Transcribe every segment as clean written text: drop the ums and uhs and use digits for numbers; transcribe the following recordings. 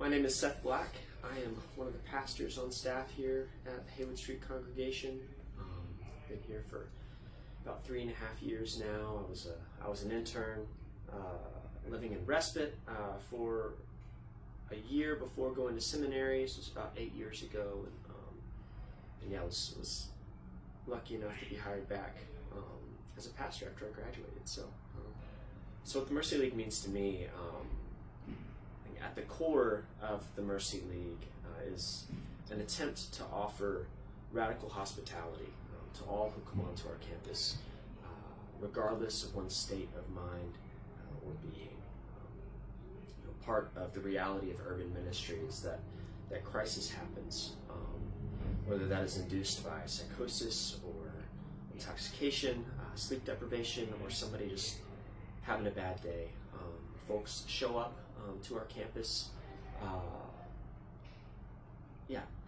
My name is Seth Black. I am one of the pastors on staff here at the Haywood Street congregation. Been here for about 3.5 years now. I was an intern living in respite for a year before going to seminary. This was about 8 years ago, and yeah, I was lucky enough to be hired back as a pastor after I graduated. So what the Mercy League means to me, at the core of the Mercy League is an attempt to offer radical hospitality to all who come onto our campus, regardless of one's state of mind or being. Part of the reality of urban ministry is that crisis happens, whether that is induced by psychosis or intoxication, sleep deprivation, or somebody just having a bad day. Folks show up to our campus,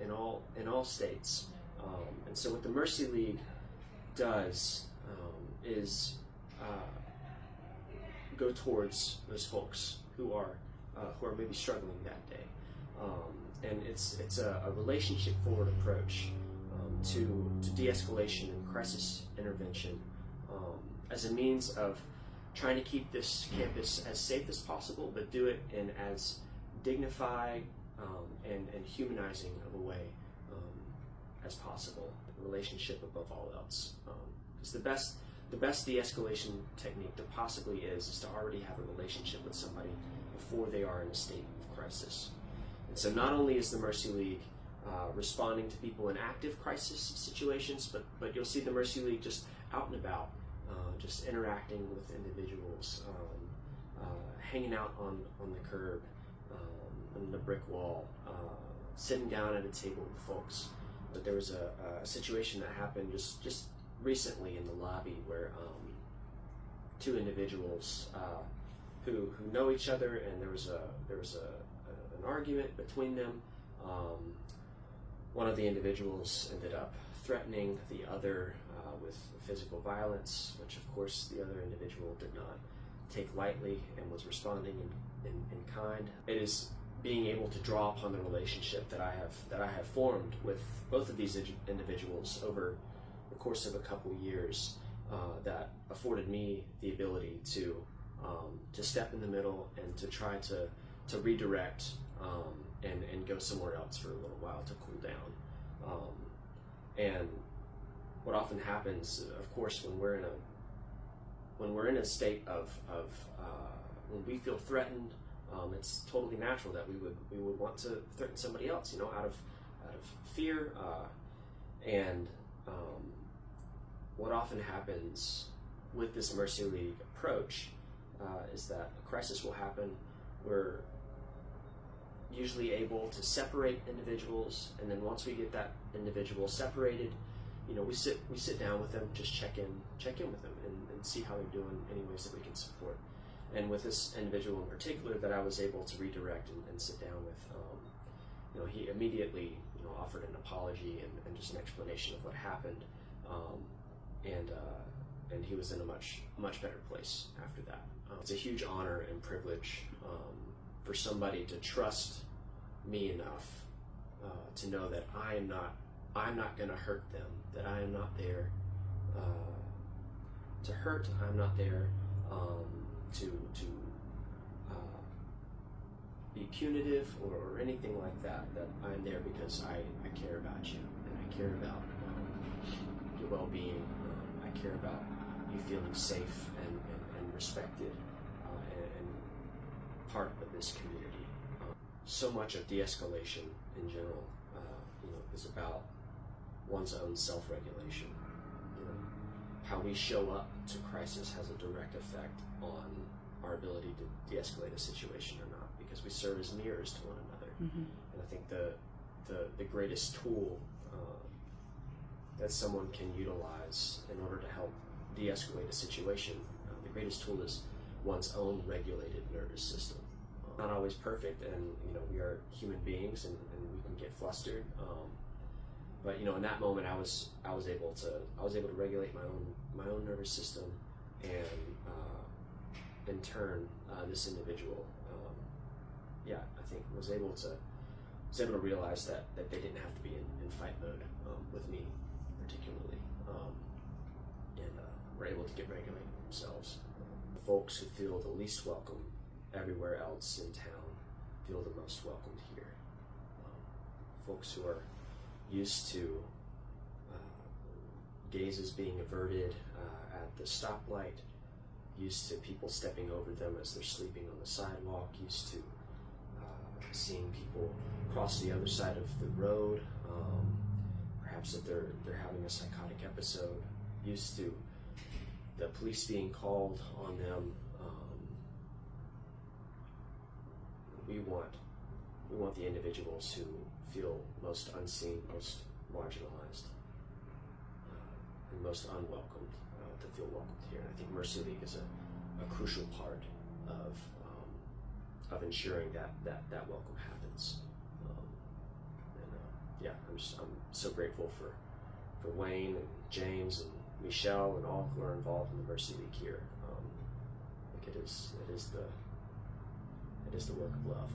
in all states. And so what the Mercy League does is go towards those folks who are maybe struggling that day. And it's a relationship forward approach to de-escalation and crisis intervention as a means of trying to keep this campus as safe as possible, but do it in as dignified and humanizing of a way as possible. Relationship above all else. Because the best de-escalation technique there possibly is to already have a relationship with somebody before they are in a state of crisis. And so not only is the Mercy League responding to people in active crisis situations, but you'll see the Mercy League just out and about, just interacting with individuals, hanging out on the curb, on the brick wall, sitting down at a table with folks. But there was a situation that happened just recently in the lobby where two individuals who know each other, and there was an argument between them. One of the individuals ended up threatening the other with physical violence, which of course the other individual did not take lightly and was responding in kind. It is being able to draw upon the relationship that I have formed with both of these individuals over the course of a couple years that afforded me the ability to step in the middle and to try to redirect and go somewhere else for a little while to cool down. And what often happens, of course, when we're in a state of when we feel threatened, it's totally natural that we would want to threaten somebody else, out of fear. And what often happens with this Mercy League approach is that a crisis will happen. We're usually able to separate individuals, and then once we get that individual separated, we sit down with them, just check in with them and see how they're doing, any ways that we can support. And with this individual in particular that I was able to redirect and sit down with, he immediately offered an apology and just an explanation of what happened, and he was in a much better place after that. It's a huge honor and privilege for somebody to trust me enough to know that I'm not going to hurt them, that I am not there to hurt. I'm not there to be punitive or anything like that. That I'm there because I care about you, and I care about your well-being. I care about you feeling safe and respected and part of this community. So much of de-escalation in general, is about one's own self-regulation. How we show up to crisis has a direct effect on our ability to de-escalate a situation or not, because we serve as mirrors to one another. Mm-hmm. And I think the greatest tool that someone can utilize in order to help de-escalate a situation, the greatest tool is one's own regulated nervous system. Not always perfect, and we are human beings, and we can get flustered. But in that moment, I was able to regulate my own nervous system, and in turn, this individual yeah, I think was able to realize that they didn't have to be in fight mode with me particularly, and were able to get regulated themselves. The folks who feel the least welcome everywhere else in town feel the most welcomed here. Folks who are used to gazes being averted at the stoplight, used to people stepping over them as they're sleeping on the sidewalk, used to seeing people cross the other side of the road, perhaps that they're having a psychotic episode, used to the police being called on them. We want the individuals who feel most unseen, most marginalized, and most unwelcomed to feel welcomed here. And I think Mercy League is a crucial part of ensuring that welcome happens. Yeah, I'm so grateful for Wayne and James and Michelle and all who are involved in the Mercy League here. I think it is the work of love.